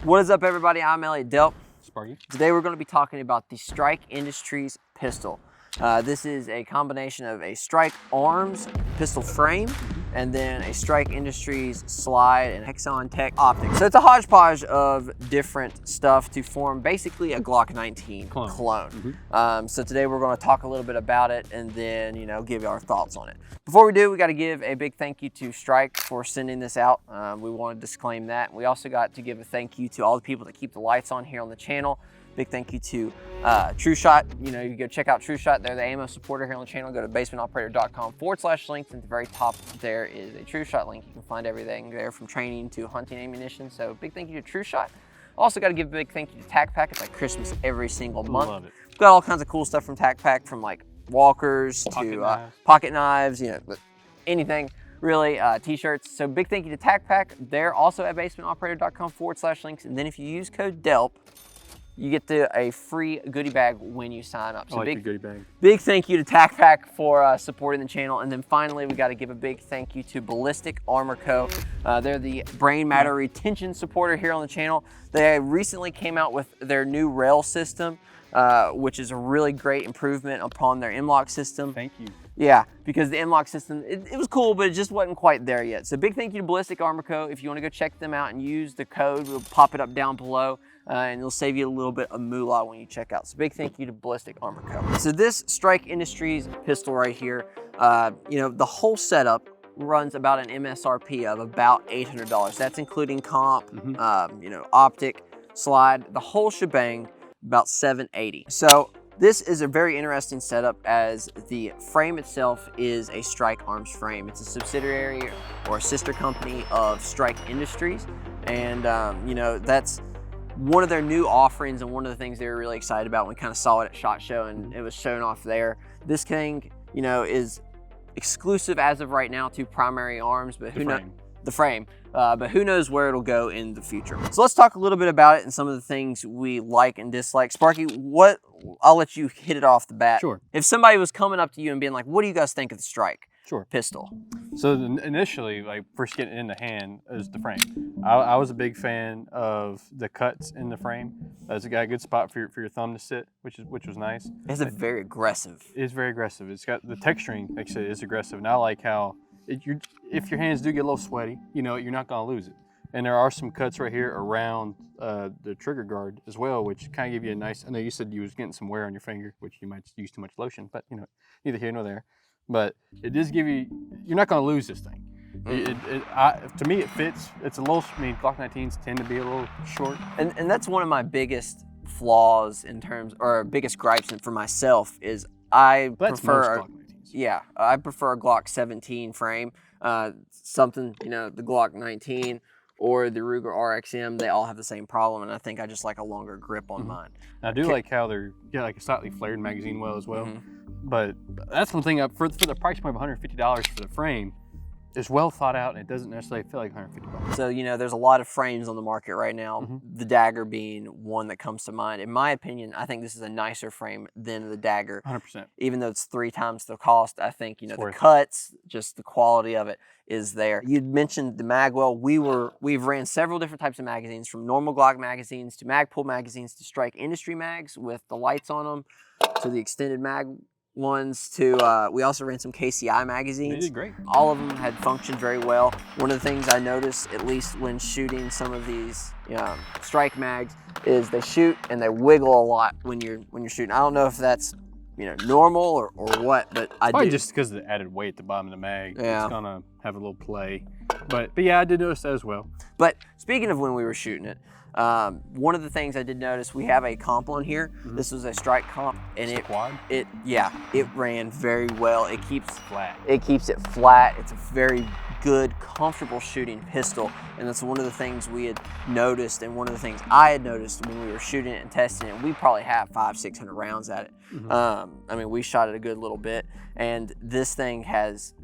What is up, everybody? I'm Elliott Delp. Sparky. Today we're going to be talking about the Strike Industries pistol. This is a combination of a Strike Arms pistol frame and then a Strike Industries slide and Hexon Tech optic. So it's a hodgepodge of different stuff to form basically a Glock 19 clone. So today we're going to talk a little bit about it and then, give you our thoughts on it. Before we do, we got to give a big thank you to Strike for sending this out. We want to disclaim that. We also got to give a thank you to all the people that keep the lights on here on the channel. Big thank you to True Shot. You can go check out True Shot. They're the ammo supporter here on the channel. Go to basementoperator.com/links. At the very top there is a True Shot link. You can find everything there from training to hunting ammunition. So big thank you to True Shot. Also got to give a big thank you to Tac Pack. It's like Christmas every single month. Love it. We've got all kinds of cool stuff from Tac Pack, from like walkers to pocket knives, anything really, t-shirts. So big thank you to Tac Pack. They're also at basementoperator.com/links. And then if you use code DELP, you get a free goodie bag when you sign up. So I like the goodie bag. Big thank you to Tac Pack for supporting the channel. And then finally, we got to give a big thank you to Ballistic Armor Co. They're the brain matter retention supporter here on the channel. They recently came out with their new rail system, which is a really great improvement upon their M-LOK system. Thank you. Yeah, because the M-LOK system, it was cool, but it just wasn't quite there yet. So big thank you to Ballistic Armor Co. If you want to go check them out and use the code, we'll pop it up down below. And it'll save you a little bit of moolah when you check out. So big thank you to Ballistic Armor Co. So this Strike Industries pistol right here, the whole setup runs about an MSRP of about $800. That's including comp, optic, slide, the whole shebang, about $780. So this is a very interesting setup, as the frame itself is a Strike Arms frame. It's a subsidiary or a sister company of Strike Industries. And, that's one of their new offerings and one of the things they were really excited about when we kind of saw it at SHOT Show and it was shown off there. This thing, is exclusive as of right now to Primary Arms, but who knows? The frame, but who knows where it'll go in the future. So let's talk a little bit about it and some of the things we like and dislike. Sparky, I'll let you hit it off the bat. Sure. If somebody was coming up to you and being like, what do you guys think of the Strike pistol? So initially, first getting it in the hand is the frame. I was a big fan of the cuts in the frame. It's got a good spot for your thumb to sit, which was nice. It's very aggressive. It's very aggressive. It's got the texturing, like I said, is aggressive. And I like how if your hands do get a little sweaty, you're not gonna lose it. And there are some cuts right here around the trigger guard as well, which kind of give you a nice, I know you said you was getting some wear on your finger, which you might use too much lotion, but neither here nor there. But it does give you, you're not gonna lose this thing. To me, it fits. It's a little, Glock 19s tend to be a little short. And that's one of my biggest flaws or biggest gripes for myself is I prefer a Glock 17 frame. Something, the Glock 19 or the Ruger RXM, they all have the same problem, and I think I just like a longer grip on mine. I do like how they're like a slightly flared magazine well as well. But that's one thing, for the price point of $150 for the frame, it's well thought out, and it doesn't necessarily feel like $150. So, there's a lot of frames on the market right now, the Dagger being one that comes to mind. In my opinion, I think this is a nicer frame than the Dagger. 100%. Even though it's 3 times the cost, I think, the cuts, just the quality of it is there. You'd mentioned the magwell. We've ran several different types of magazines, from normal Glock magazines to Magpul magazines to Strike Industry mags with the lights on them to the extended mag ones to, we also ran some KCI magazines. They did great. All of them had functioned very well. One of the things I noticed, at least when shooting some of these Strike mags, is they shoot and they wiggle a lot when you're shooting. I don't know if that's normal or what, but probably just because of the added weight at the bottom of the mag. Yeah. It's gonna have a little play. But yeah, I did notice that as well. But speaking of when we were shooting it, one of the things I did notice, we have a comp on here. This was a Strike comp, and it ran very well. It keeps it flat. It's a very good, comfortable shooting pistol, and that's one of the things we had noticed, and one of the things I had noticed when we were shooting it and testing it. We probably have 500-600 rounds at it. We shot it a good little bit, and this thing has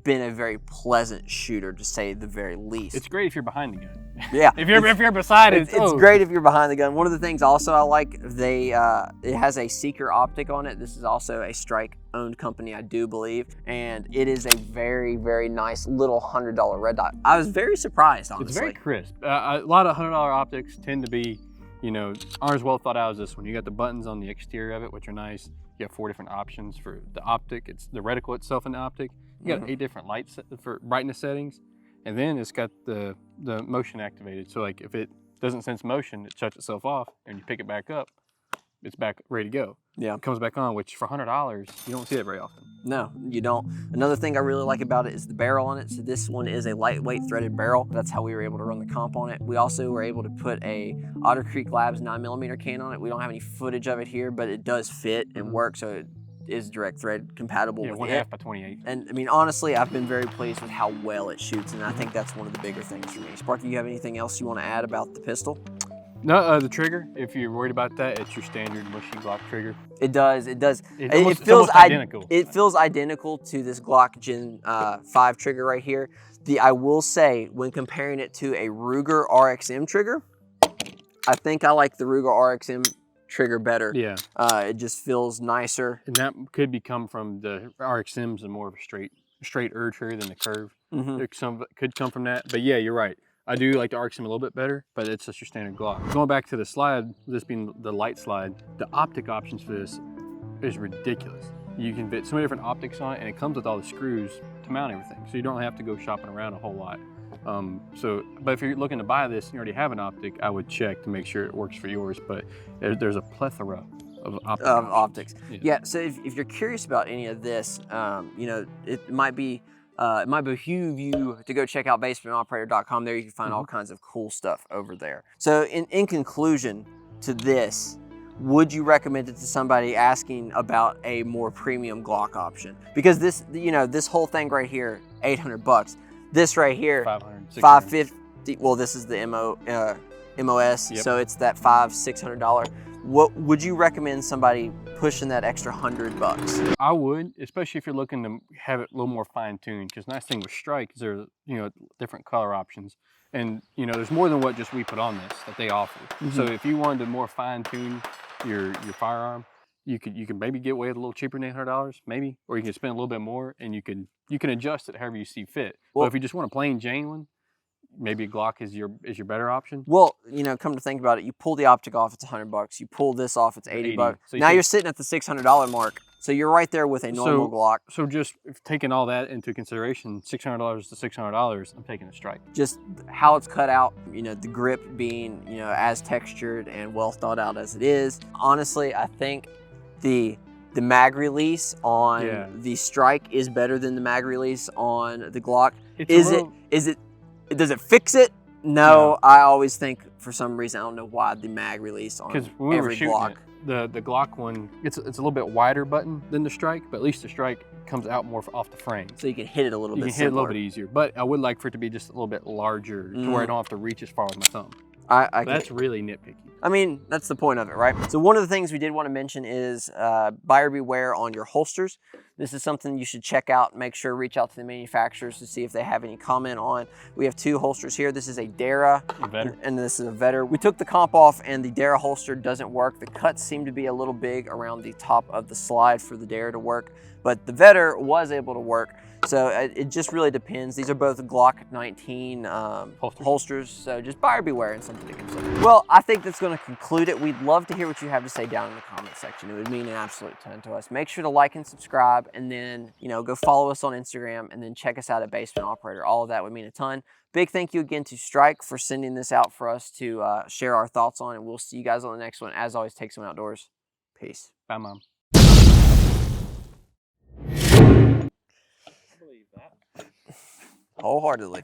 been a very pleasant shooter, to say the very least. It's great if you're behind the gun. Yeah. if you're beside it, it's great if you're behind the gun. One of the things also I like, it has a Seeker optic on it. This is also a Strike owned company, I do believe. And it is a very, very nice little $100 red dot. I was very surprised, honestly. It's very crisp. A lot of $100 optics tend to be, you know, aren't as well thought out as this one. You got the buttons on the exterior of it, which are nice. You have 4 different options for the optic. It's the reticle itself in the optic. You got 8 different lights for brightness settings. And then it's got the motion activated. So like if it doesn't sense motion, it shuts itself off, and you pick it back up, it's back ready to go. Yeah. It comes back on, which for $100, you don't see that very often. No, you don't. Another thing I really like about it is the barrel on it. So this one is a lightweight threaded barrel. That's how we were able to run the comp on it. We also were able to put a Otter Creek Labs 9mm can on it. We don't have any footage of it here, but it does fit and work. So it is direct thread compatible with it. 1/2 by 28. And I mean, honestly, I've been very pleased with how well it shoots, and I think that's one of the bigger things for me. Sparky, you have anything else you want to add about the pistol? No, the trigger, if you're worried about that, it's your standard mushy Glock trigger. It does. It does. It feels identical. It feels identical to this Glock Gen 5 trigger right here. I will say, when comparing it to a Ruger RXM trigger, I think I like the Ruger RXM trigger better. Yeah. It just feels nicer. And that could come from the RXMs and more of a straighter trigger than the curve. Some could come from that, but yeah, you're right. I do like the RXM a little bit better, but it's just your standard Glock. Going back to the slide, this being the light slide, the optic options for this is ridiculous. You can fit so many different optics on it, and it comes with all the screws to mount everything, so you don't have to go shopping around a whole lot. But if you're looking to buy this and you already have an optic, I would check to make sure it works for yours, but there's a plethora of optics. Yeah, so if you're curious about any of this, you know, it might behoove you to go check out basementoperator.com. There you can find all kinds of cool stuff over there. So in conclusion to this, would you recommend it to somebody asking about a more premium Glock option? Because this, you know, this whole thing right here, $800. This right here, $550. Well, this is the MOS, so it's that $500–600. What would you recommend somebody pushing that extra $100? I would, especially if you're looking to have it a little more fine-tuned. Because nice thing with Strike is there's, you know, different color options, and you know, there's more than what just we put on this that they offer. So if you wanted to more fine-tune your firearm, you can maybe get away with a little cheaper than $800, maybe, or you can spend a little bit more, and you can adjust it however you see fit. Well, but if you just want a plain Jane one, maybe a Glock is your better option. Well, you know, come to think about it, you pull the optic off, it's $100. You pull this off, it's $80. So now you're sitting at the $600 mark. So you're right there with a normal Glock. So just taking all that into consideration, $600 to $600, I'm taking a Strike. Just how it's cut out, you know, the grip being, you know, as textured and well thought out as it is. Honestly, I think the mag release on the Strike is better than the mag release on the Glock. Does it fix it? No, I always think for some reason, I don't know why, the mag release on every Glock. The Glock one, it's a little bit wider button than the Strike, but at least the Strike comes out more off the frame. So you can hit it a little bit. You can hit it a little bit easier, but I would like for it to be just a little bit larger to where I don't have to reach as far with my thumb. That's really nitpicky. I mean, that's the point of it, right? So one of the things we did want to mention is buyer beware on your holsters. This is something you should check out. Make sure to reach out to the manufacturers to see if they have any comment on. We have 2 holsters here. This is a Dara, and this is a Vetter. We took the comp off, and the Dara holster doesn't work. The cuts seem to be a little big around the top of the slide for the Dara to work, but the Vetter was able to work. So it just really depends. These are both Glock 19 holsters, so just buyer beware and something to consider. Well, I think that's going to conclude it. We'd love to hear what you have to say down in the comment section. It would mean an absolute ton to us. Make sure to like and subscribe, and then, you know, go follow us on Instagram, and then check us out at Basement Operator. All of that would mean a ton. Big thank you again to Strike for sending this out for us to share our thoughts on, and we'll see you guys on the next one. As always, take some outdoors. Peace. Bye, Mom. Wholeheartedly.